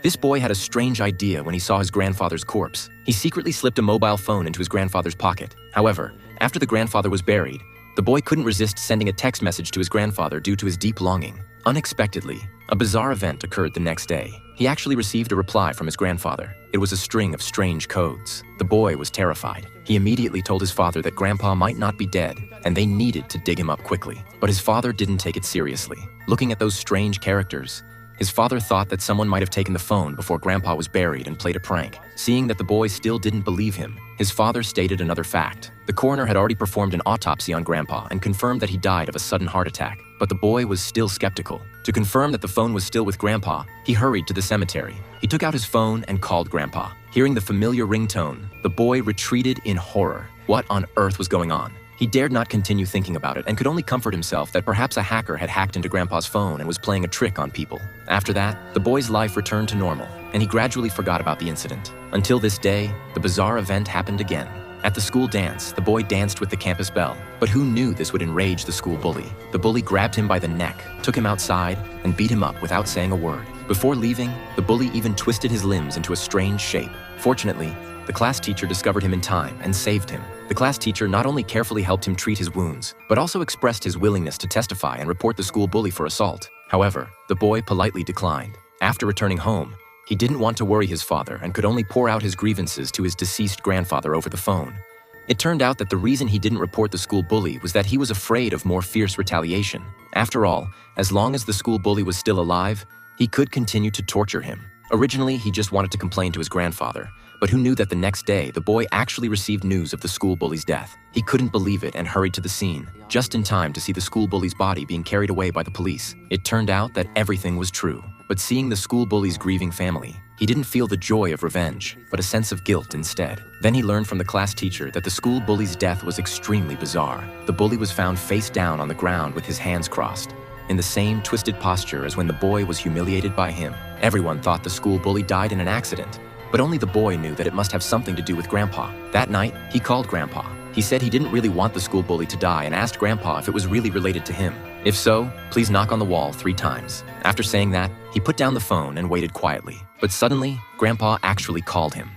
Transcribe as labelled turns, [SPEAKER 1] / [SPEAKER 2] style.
[SPEAKER 1] This boy had a strange idea when he saw his grandfather's corpse. He secretly slipped a mobile phone into his grandfather's pocket. However, after the grandfather was buried, the boy couldn't resist sending a text message to his grandfather due to his deep longing. Unexpectedly, a bizarre event occurred the next day. He actually received a reply from his grandfather. It was a string of strange codes. The boy was terrified. He immediately told his father that Grandpa might not be dead, and they needed to dig him up quickly. But his father didn't take it seriously. Looking at those strange characters, his father thought that someone might have taken the phone before Grandpa was buried and played a prank. Seeing that the boy still didn't believe him, his father stated another fact. The coroner had already performed an autopsy on Grandpa and confirmed that he died of a sudden heart attack. But the boy was still skeptical. To confirm that the phone was still with Grandpa, he hurried to the cemetery. He took out his phone and called Grandpa. Hearing the familiar ringtone, the boy retreated in horror. What on earth was going on? He dared not continue thinking about it and could only comfort himself that perhaps a hacker had hacked into Grandpa's phone and was playing a trick on people. After that, the boy's life returned to normal, and he gradually forgot about the incident. Until this day, the bizarre event happened again. At the school dance, the boy danced with the campus belle, but who knew this would enrage the school bully? The bully grabbed him by the neck, took him outside, and beat him up without saying a word. Before leaving, the bully even twisted his limbs into a strange shape. Fortunately, the class teacher discovered him in time and saved him. The class teacher not only carefully helped him treat his wounds, but also expressed his willingness to testify and report the school bully for assault. However, the boy politely declined. After returning home, he didn't want to worry his father and could only pour out his grievances to his deceased grandfather over the phone. It turned out that the reason he didn't report the school bully was that he was afraid of more fierce retaliation. After all, as long as the school bully was still alive, he could continue to torture him. Originally, he just wanted to complain to his grandfather, but who knew that the next day, the boy actually received news of the school bully's death. He couldn't believe it and hurried to the scene, just in time to see the school bully's body being carried away by the police. It turned out that everything was true, but seeing the school bully's grieving family, he didn't feel the joy of revenge, but a sense of guilt instead. Then he learned from the class teacher that the school bully's death was extremely bizarre. The bully was found face down on the ground with his hands crossed, in the same twisted posture as when the boy was humiliated by him. Everyone thought the school bully died in an accident, but only the boy knew that it must have something to do with Grandpa. That night, he called Grandpa. He said he didn't really want the school bully to die and asked Grandpa if it was really related to him. If so, please knock on the wall 3 times. After saying that, he put down the phone and waited quietly. But suddenly, Grandpa actually called him.